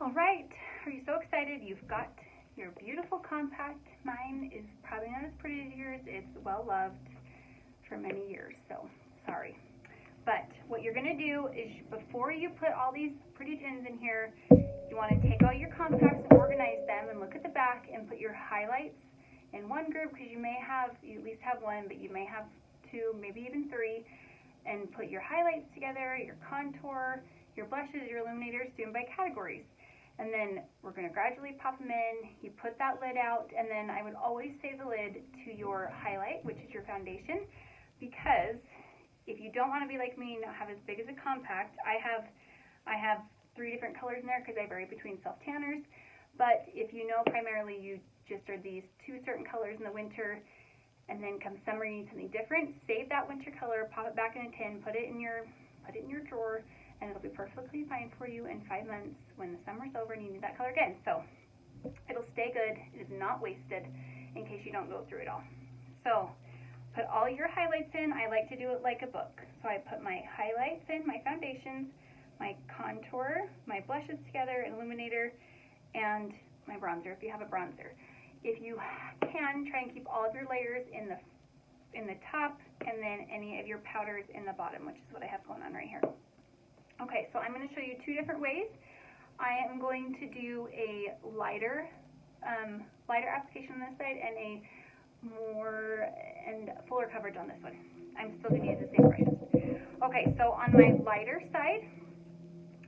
All right, are you so excited? You've got your beautiful compact. Mine is probably not as pretty as yours. It's well loved for many years, so sorry. But what you're going to do is before you put all these pretty tins in here, you want to take all your compacts and organize them and look at the back and put your highlights in one group, because you at least have one, but you may have two, maybe even three, and put your highlights together, your contour, your blushes, your illuminators, do them by categories. And then we're going to gradually pop them in. You put that lid out, and then I would always say the lid to your highlight, which is your foundation, because if you don't want to be like me and not have as big as a compact, I have 3 different colors in there because I vary between self-tanners. But if you know primarily you just are these 2 certain colors in the winter, and then come summer you need something different, save that winter color, pop it back in a tin, put it in your drawer, and it'll be perfectly fine for you in 5 months when the summer's over and you need that color again. So it'll stay good. It is not wasted in case you don't go through it all. So put all your highlights in. I like to do it like a book. So I put my highlights in, my foundations, my contour, my blushes together, an illuminator, and my bronzer if you have a bronzer. If you can, try and keep all of your layers in the top, and then any of your powders in the bottom, which is what I have going on right here. Okay, so I'm going to show you 2 different ways. I am going to do a lighter application on this side and a more and fuller coverage on this one. I'm still going to use the same brushes. Okay, so on my lighter side,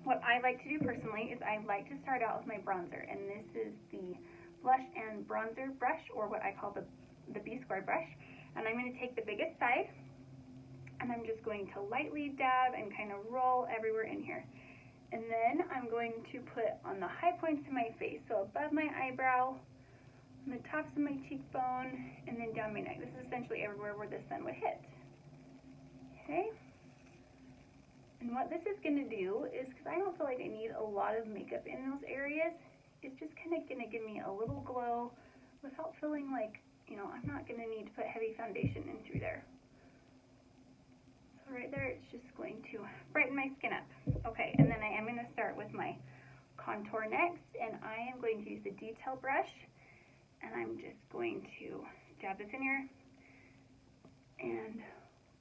what I like to do personally is I like to start out with my bronzer, and this is the blush and bronzer brush, or what I call the B-squared brush. And I'm going to take the biggest side, and I'm just going to lightly dab and kind of roll everywhere in here. And then I'm going to put on the high points of my face, so above my eyebrow, on the tops of my cheekbone, and then down my neck. This is essentially everywhere where the sun would hit. Okay? And what this is going to do is, because I don't feel like I need a lot of makeup in those areas, it's just kind of going to give me a little glow without feeling like, I'm not going to need to put heavy foundation in through there. So right there, it's just going to brighten my skin up. Okay, and then I am going to start with my contour next, and I am going to use the detail brush, and I'm just going to dab this in here and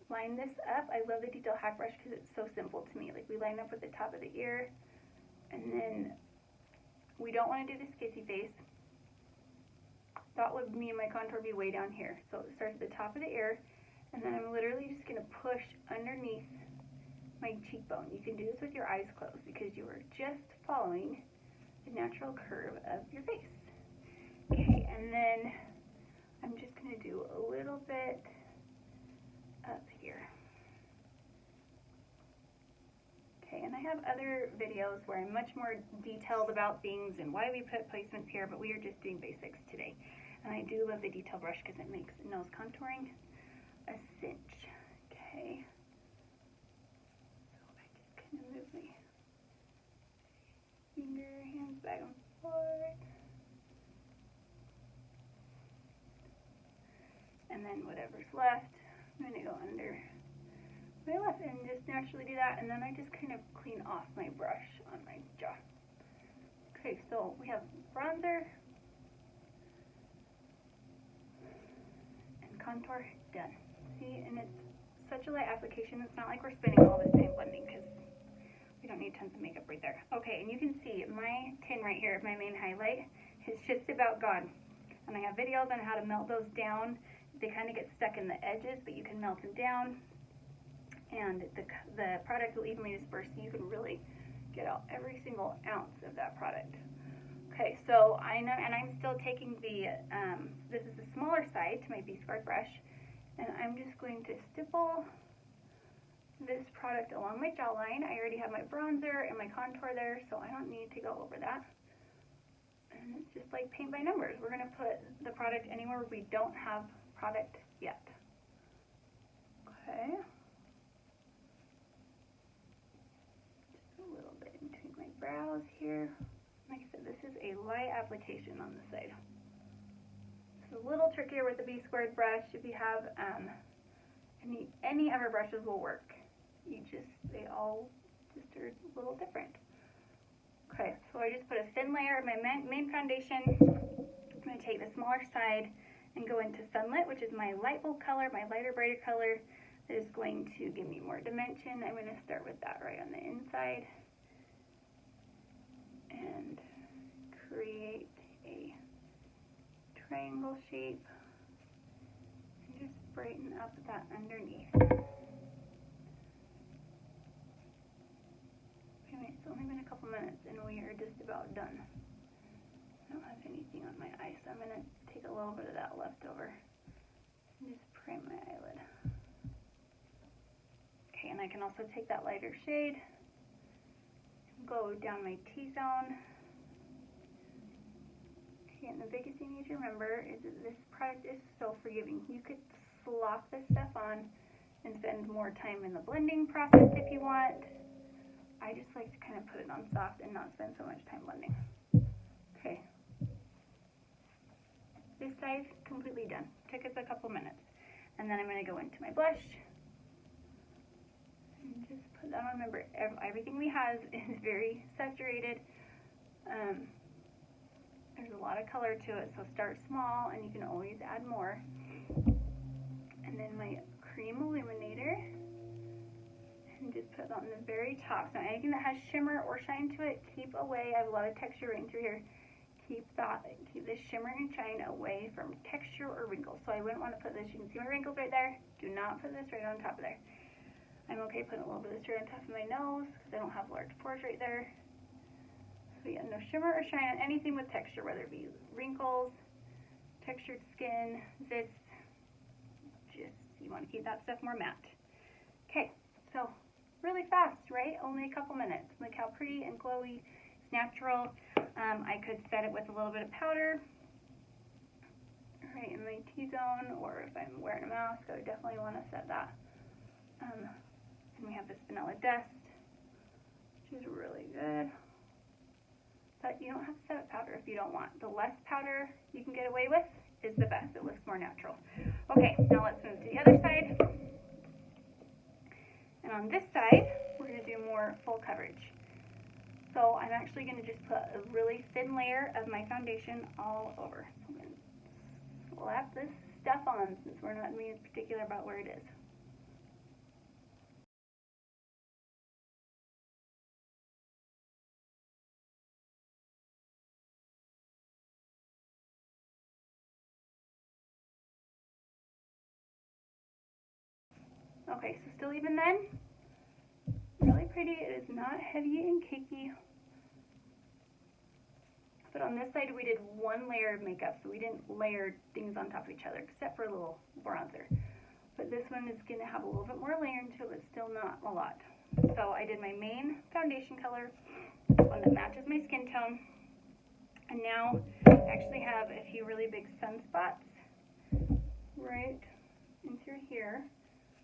line this up. I love the detail hack brush because it's so simple to me. Like, we line up with the top of the ear, and then we don't want to do this kissy face. That would mean my contour be way down here. So it starts at the top of the ear, and then I'm literally just going to push underneath my cheekbone. You can do this with your eyes closed because you are just following the natural curve of your face. Okay, and then I'm just going to do a little bit up here. Okay, and I have other videos where I'm much more detailed about things and why we put placements here, but we are just doing basics today. And I do love the detail brush because it makes nose contouring a cinch. Okay. So I just kind of move my hands back and forth. And then whatever's left, I'm going to go under my left and just naturally do that. And then I just kind of clean off my brush on my jaw. Okay, so we have bronzer and contour done. See, and it's such a light application. It's not like we're spending all this time blending because we don't need tons of makeup right there. Okay, and you can see my tin right here, my main highlight, is just about gone. And I have videos on how to melt those down. They kind of get stuck in the edges, but you can melt them down, and the product will evenly disperse, so you can really get out every single ounce of that product. Okay, so I know, and I'm still taking this is the smaller side to my B-squared brush, and I'm just going to stipple this product along my jawline. I already have my bronzer and my contour there, so I don't need to go over that. And it's just like paint by numbers. We're going to put the product anywhere we don't have product yet. Okay. Just a little bit in between my brows here. Like I said, this is a light application on the side. It's a little trickier with the B-squared brush. If you have any other brushes will work. They all just are a little different. Okay, so I just put a thin layer of my main foundation. I'm going to take the smaller side and go into Sunlit, which is my light bulb color, my lighter, brighter color that is going to give me more dimension. I'm going to start with that right on the inside and create a triangle shape and just brighten up that underneath. Okay, it's only been a couple minutes and we are just about done. I don't have anything on my eye, so I'm going to take a little bit of that left over and just prime my eyelid. Okay, and I can also take that lighter shade, go down my T-zone. Okay, and the biggest thing you need to remember is that this product is so forgiving. You could slop this stuff on and spend more time in the blending process if you want. I just like to kind of put it on soft and not spend so much time blending. Okay. This side completely done. Took us a couple minutes. And then I'm going to go into my blush. And just put that on. Remember, everything we have is very saturated. There's a lot of color to it, so start small and you can always add more. And then my cream illuminator. And just put it on the very top. So anything that has shimmer or shine to it, keep away. I have a lot of texture right through here. Keep this shimmer and shine away from texture or wrinkles. So I wouldn't want to put this, you can see my wrinkles right there. Do not put this right on top of there. I'm okay putting a little bit of this right on top of my nose because I don't have large pores right there. So yeah, no shimmer or shine on anything with texture, whether it be wrinkles, textured skin, zits. Just, you want to keep that stuff more matte. Okay, so really fast, right? Only a couple minutes. Look how pretty and glowy. It's natural. I could set it with a little bit of powder right in my T-zone, or if I'm wearing a mask, I would definitely want to set that. And we have this vanilla dust, which is really good. But you don't have to set it powder if you don't want. The less powder you can get away with is the best. It looks more natural. Okay, now let's move to the other side. And on this side, we're going to do more full coverage. So I'm actually going to just put a really thin layer of my foundation all over. So I'm going to slap this stuff on since we're not being particular about where it is. Okay, so still even then, really pretty. It is not heavy and cakey. But on this side, we did one layer of makeup, so we didn't layer things on top of each other, except for a little bronzer. But this one is going to have a little bit more layering to it, but still not a lot. So I did my main foundation color, one that matches my skin tone. And now I actually have a few really big sunspots right in through here.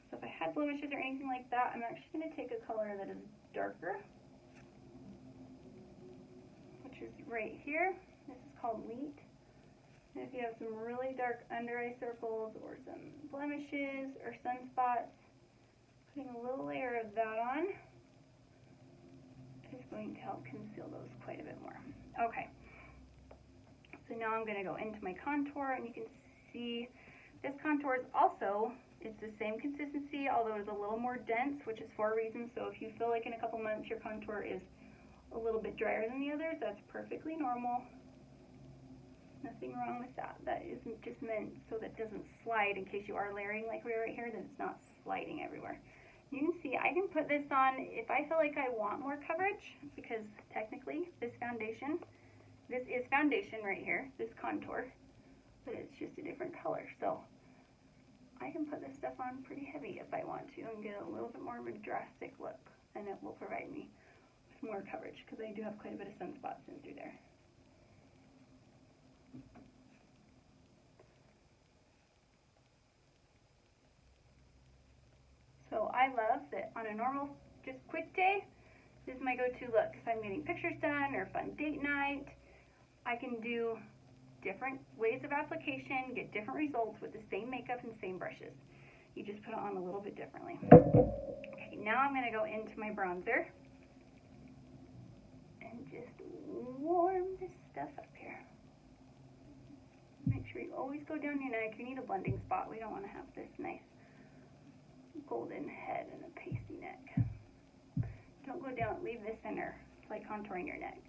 So if I had blemishes or anything like that, I'm actually going to take a color that is darker, which is right here. This is called Wheat. And if you have some really dark under eye circles or some blemishes or sunspots, putting a little layer of that on is going to help conceal those quite a bit more. Okay, so now I'm going to go into my contour, and you can see this contour is also, it's the same consistency, although it's a little more dense, which is for a reason. So if you feel like in a couple months your contour is a little bit drier than the others, that's perfectly normal. Nothing wrong with that. That isn't just meant so that it doesn't slide in case you are layering like we are right here, then it's not sliding everywhere. You can see I can put this on if I feel like I want more coverage, because technically this foundation, this is foundation right here, this contour, but it's just a different color. So I can put this stuff on pretty heavy if I want to and get a little bit more of a drastic look, and it will provide me with more coverage because I do have quite a bit of sunspots in through there. So I love that on a normal, just quick day, this is my go-to look. If I'm getting pictures done or a fun date night, I can do different ways of application, get different results with the same makeup and same brushes. You just put it on a little bit differently. Okay, now I'm going to go into my bronzer. And and just warm this stuff up here. Make sure you always go down your neck. You need a blending spot. We don't want to have this nice golden head and a pasty neck. Don't go down, leave the center. It's like contouring your neck.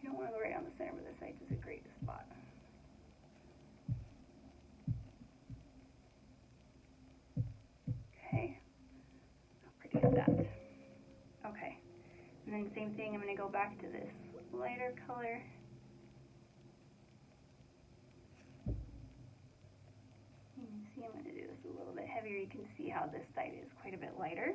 You don't want to go right down the center, but the sides is a great spot. Okay, how pretty is that? Okay, and then same thing, I'm going to go back to this lighter color. You can see I'm going to do this a little bit heavier. You can see how this side is quite a bit lighter.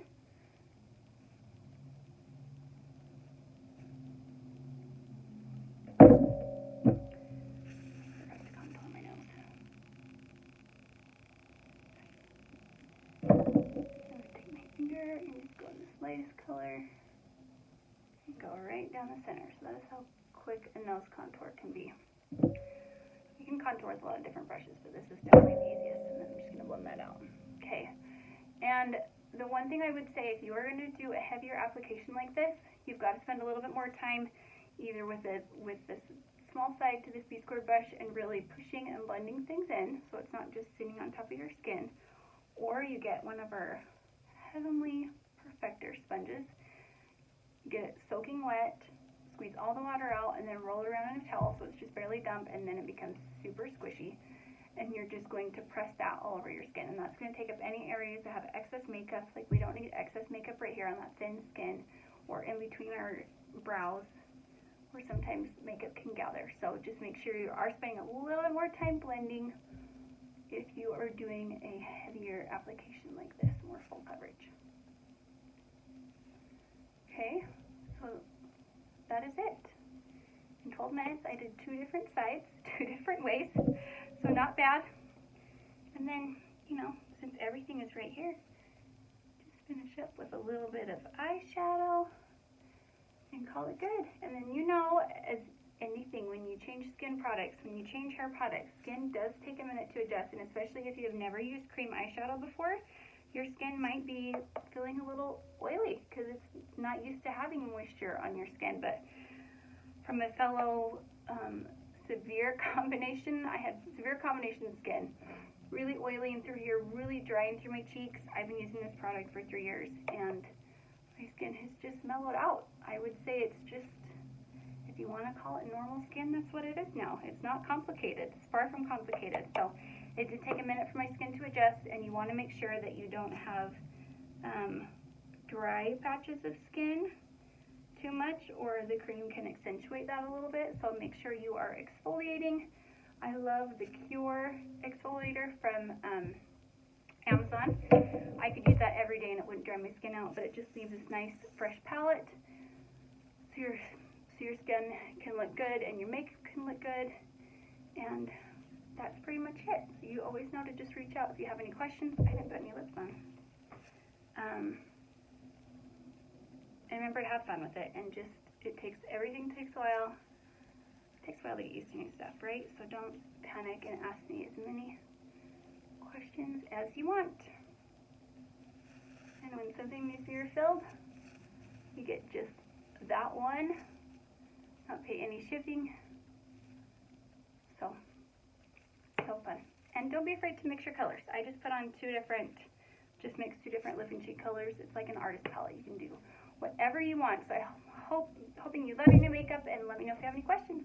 And just go in this lightest color and go right down the center. So that is how quick a nose contour can be. You can contour with a lot of different brushes, but this is definitely the easiest. And then I'm just going to blend that out. Okay. And the one thing I would say, if you are going to do a heavier application like this, you've got to spend a little bit more time either with this small side to this B-squared brush and really pushing and blending things in so it's not just sitting on top of your skin, or you get one of our Heavenly Perfector sponges, get it soaking wet, squeeze all the water out, and then roll it around in a towel so it's just barely damp, and then it becomes super squishy, and you're just going to press that all over your skin, and that's going to take up any areas that have excess makeup. Like, we don't need excess makeup right here on that thin skin or in between our brows where sometimes makeup can gather. So just make sure you are spending a little bit more time blending if you are doing a heavier application like this, more full coverage. Okay, so that is it. In 12 minutes, I did 2 different sides, 2 different ways, so not bad. And then, you know, since everything is right here, just finish up with a little bit of eyeshadow and call it good. And then, you know, as anything, when you change skin products, when you change hair products, skin does take a minute to adjust, and especially if you have never used cream eyeshadow before, your skin might be feeling a little oily because it's not used to having moisture on your skin. But from a fellow severe combination, I had severe combination skin, really oily in through here, really dry in through my cheeks. I've been using this product for 3 years, and my skin has just mellowed out. I would say it's just, if you want to call it normal skin, that's what it is now. It's not complicated. It's far from complicated. So it did take a minute for my skin to adjust, and you want to make sure that you don't have dry patches of skin too much, or the cream can accentuate that a little bit. So make sure you are exfoliating. I love the Cure exfoliator from Amazon. I could use that every day and it wouldn't dry my skin out, but it just leaves this nice fresh palette. So your skin can look good and your makeup can look good, and that's pretty much it. So you always know to just reach out if you have any questions. I didn't put any lips on. And remember to have fun with it, and just, everything takes a while. It takes a while to get used to new stuff, right? So don't panic and ask me as many questions as you want. And when something needs to be refilled, you get just that one. Not pay any shipping. So fun. And don't be afraid to mix your colors. I just put on 2 different, just mix 2 different lip and cheek colors. It's like an artist palette. You can do whatever you want. So I'm hoping you love your new makeup, and let me know if you have any questions.